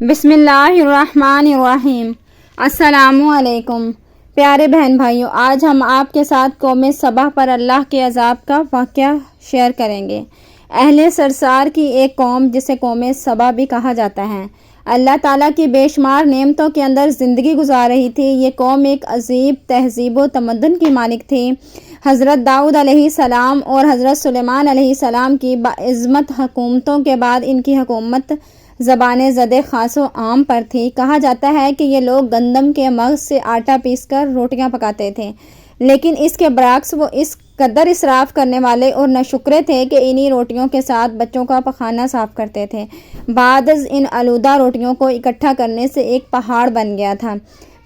بسم اللہ الرحمن الرحیم۔ السلام علیکم پیارے بہن بھائیوں، آج ہم آپ کے ساتھ قوم سبا پر اللہ کے عذاب کا واقعہ شیئر کریں گے۔ اہل سرسار کی ایک قوم جسے قوم سبا بھی کہا جاتا ہے، اللہ تعالیٰ کی بے شمار نعمتوں کے اندر زندگی گزار رہی تھی۔ یہ قوم ایک عظیم تہذیب و تمدن کی مالک تھی۔ حضرت داؤد علیہ السلام اور حضرت سلیمان علیہ السلام کی باعظمت حکومتوں کے بعد ان کی حکومت زبان زد خاص و عام پر تھی۔ کہا جاتا ہے کہ یہ لوگ گندم کے مغز سے آٹا پیس کر روٹیاں پکاتے تھے، لیکن اس کے برعکس وہ اس قدر اسراف کرنے والے اور ناشکرے تھے کہ انہی روٹیوں کے ساتھ بچوں کا پخانہ صاف کرتے تھے۔ بعد از ان آلودہ روٹیوں کو اکٹھا کرنے سے ایک پہاڑ بن گیا تھا۔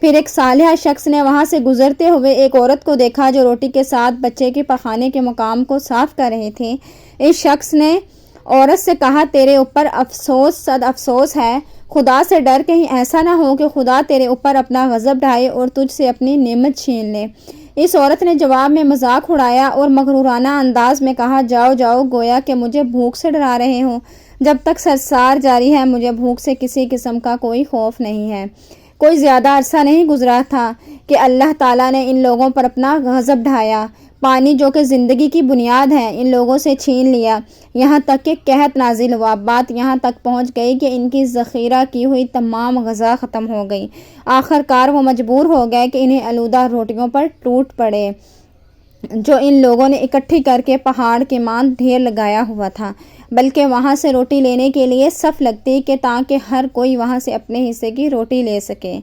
پھر ایک صالح شخص نے وہاں سے گزرتے ہوئے ایک عورت کو دیکھا جو روٹی کے ساتھ بچے کے پخانے کے مقام کو صاف کر رہی تھی۔ اس شخص نے عورت سے کہا، تیرے اوپر افسوس صد افسوس ہے، خدا سے ڈر، کہیں ایسا نہ ہو کہ خدا تیرے اوپر اپنا غضب ڈھائے اور تجھ سے اپنی نعمت چھین لے۔ اس عورت نے جواب میں مذاق اڑایا اور مغرورانہ انداز میں کہا، جاؤ جاؤ، گویا کہ مجھے بھوک سے ڈرا رہے ہو۔ جب تک سرسار جاری ہے مجھے بھوک سے کسی قسم کا کوئی خوف نہیں ہے۔ کوئی زیادہ عرصہ نہیں گزرا تھا کہ اللہ تعالیٰ نے ان لوگوں پر اپنا غضب ڈھایا۔ پانی جو کہ زندگی کی بنیاد ہے ان لوگوں سے چھین لیا، یہاں تک کہ قحط نازل ہوا۔ بات یہاں تک پہنچ گئی کہ ان کی ذخیرہ کی ہوئی تمام غذا ختم ہو گئی۔ آخر کار وہ مجبور ہو گئے کہ انہیں آلودہ روٹیوں پر ٹوٹ پڑے جو ان لوگوں نے اکٹھی کر کے پہاڑ کے مانند ڈھیر لگایا ہوا تھا، بلکہ وہاں سے روٹی لینے کے لیے صف لگتی کہ تاکہ ہر کوئی وہاں سے اپنے حصے کی روٹی لے سکے۔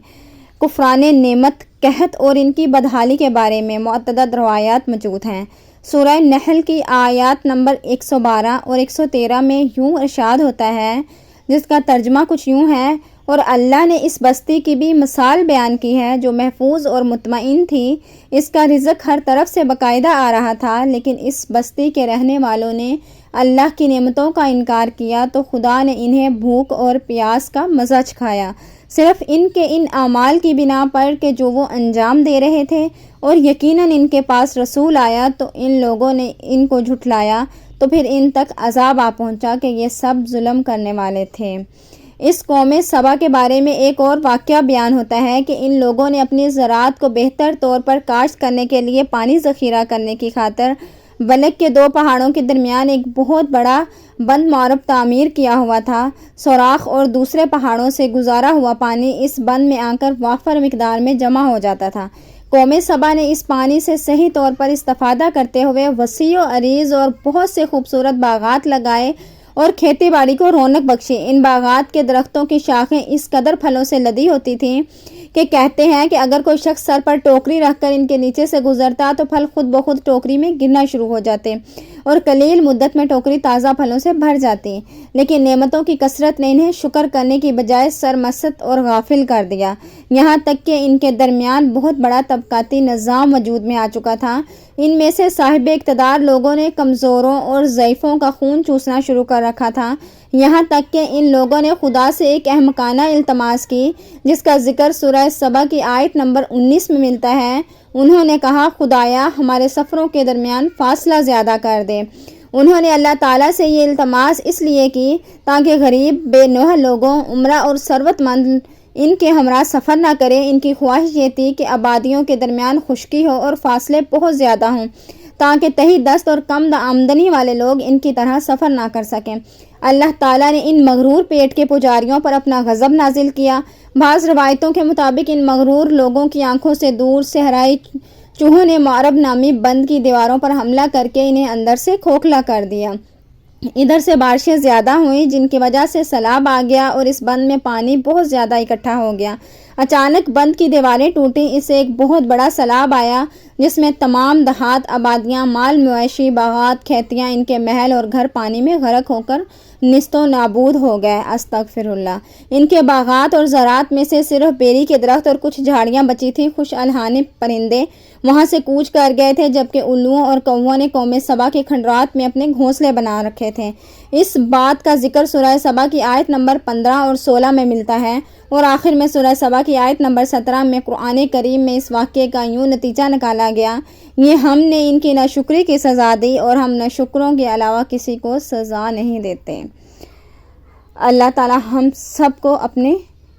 کفران نعمت، قحط اور ان کی بدحالی کے بارے میں متعدد روایات موجود ہیں۔ سورہ نحل کی آیات نمبر 112 اور 113 میں یوں ارشاد ہوتا ہے، جس کا ترجمہ کچھ یوں ہے، اور اللہ نے اس بستی کی بھی مثال بیان کی ہے جو محفوظ اور مطمئن تھی، اس کا رزق ہر طرف سے باقاعدہ آ رہا تھا، لیکن اس بستی کے رہنے والوں نے اللہ کی نعمتوں کا انکار کیا تو خدا نے انہیں بھوک اور پیاس کا مزہ چکھایا، صرف ان کے ان اعمال کی بنا پر کہ جو وہ انجام دے رہے تھے، اور یقیناً ان کے پاس رسول آیا تو ان لوگوں نے ان کو جھٹلایا، تو پھر ان تک عذاب آ پہنچا کہ یہ سب ظلم کرنے والے تھے۔ اس قوم سبا کے بارے میں ایک اور واقعہ بیان ہوتا ہے کہ ان لوگوں نے اپنی زراعت کو بہتر طور پر کاشت کرنے کے لیے پانی ذخیرہ کرنے کی خاطر بلک کے 2 پہاڑوں کے درمیان ایک بہت بڑا بند معرب تعمیر کیا ہوا تھا۔ سوراخ اور دوسرے پہاڑوں سے گزارا ہوا پانی اس بند میں آ کر وافر مقدار میں جمع ہو جاتا تھا۔ قوم سبا نے اس پانی سے صحیح طور پر استفادہ کرتے ہوئے وسیع و عریض اور بہت سے خوبصورت باغات لگائے اور کھیتی باڑی کو رونق بخشی۔ ان باغات کے درختوں کی شاخیں اس قدر پھلوں سے لدی ہوتی تھیں کہ کہتے ہیں کہ اگر کوئی شخص سر پر ٹوکری رکھ کر ان کے نیچے سے گزرتا تو پھل خود بخود ٹوکری میں گرنا شروع ہو جاتے اور قلیل مدت میں ٹوکری تازہ پھلوں سے بھر جاتی، لیکن نعمتوں کی کثرت نے انہیں شکر کرنے کی بجائے سرمست اور غافل کر دیا، یہاں تک کہ ان کے درمیان بہت بڑا طبقاتی نظام وجود میں آ چکا تھا۔ ان میں سے صاحب اقتدار لوگوں نے کمزوروں اور ضعیفوں کا خون چوسنا شروع کر رکھا تھا، یہاں تک کہ ان لوگوں نے خدا سے ایک احمقانہ التماس کی جس کا ذکر سورہ سبا کی آیت نمبر 19 میں ملتا ہے۔ انہوں نے کہا، خدایا ہمارے سفروں کے درمیان فاصلہ زیادہ کر دے۔ انہوں نے اللہ تعالیٰ سے یہ التماس اس لیے کی تاکہ غریب، بے نوح لوگوں، عمرہ اور ثروت مند ان کے ہمراہ سفر نہ کریں۔ ان کی خواہش یہ تھی کہ آبادیوں کے درمیان خشکی ہو اور فاصلے بہت زیادہ ہوں تاکہ تہی دست اور کم آمدنی والے لوگ ان کی طرح سفر نہ کر سکیں۔ اللہ تعالیٰ نے ان مغرور پیٹ کے پجاریوں پر اپنا غضب نازل کیا۔ بعض روایتوں کے مطابق ان مغرور لوگوں کی آنکھوں سے دور صحرائی چوہوں نے معرب نامی بند کی دیواروں پر حملہ کر کے انہیں اندر سے کھوکھلا کر دیا۔ ادھر سے بارشیں زیادہ ہوئیں جن کی وجہ سے سیلاب آ گیا اور اس بند میں پانی بہت زیادہ اکٹھا ہو گیا۔ اچانک بند کی دیواریں ٹوٹیں، اس سے ایک بہت بڑا سیلاب آیا جس میں تمام دیہات، آبادیاں، مال مویشی، باغات، کھیتیاں، ان کے محل اور گھر پانی میں غرق ہو کر نیست و نابود ہو گئے۔ استغفر اللہ۔ ان کے باغات اور زراعت میں سے صرف بیری کے درخت اور کچھ جھاڑیاں بچی تھیں۔ خوش الحان پرندے وہاں سے کوچ کر گئے تھے، جبکہ الوؤں اور کوؤں نے قوم سبا کے کھنڈرات میں اپنے گھونسلے بنا رکھے تھے۔ اس بات کا ذکر سورہ سبا کی آیت نمبر 15 اور 16 میں ملتا ہے، اور آخر میں سورہ سبا کی آیت نمبر 17 میں قرآن کریم میں اس واقعے کا یوں نتیجہ نکالا گیا، یہ ہم نے ان کی ناشکری کی سزا دی اور ہم ناشکروں کے علاوہ کسی کو سزا نہیں دیتے۔ اللہ تعالی ہم سب کو اپنے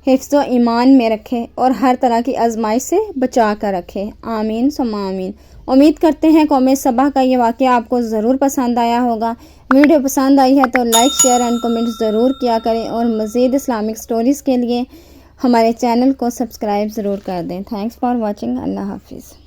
حفظ و ایمان میں رکھے اور ہر طرح کی آزمائش سے بچا کر رکھے، آمین ثم آمین۔ امید کرتے ہیں قوم سبا کا یہ واقعہ آپ کو ضرور پسند آیا ہوگا۔ ویڈیو پسند آئی ہے تو لائک، شیئر اینڈ کمنٹ ضرور کیا کریں، اور مزید اسلامک سٹوریز کے لیے ہمارے چینل کو سبسکرائب ضرور کر دیں۔ Thanks for watching. اللہ حافظ۔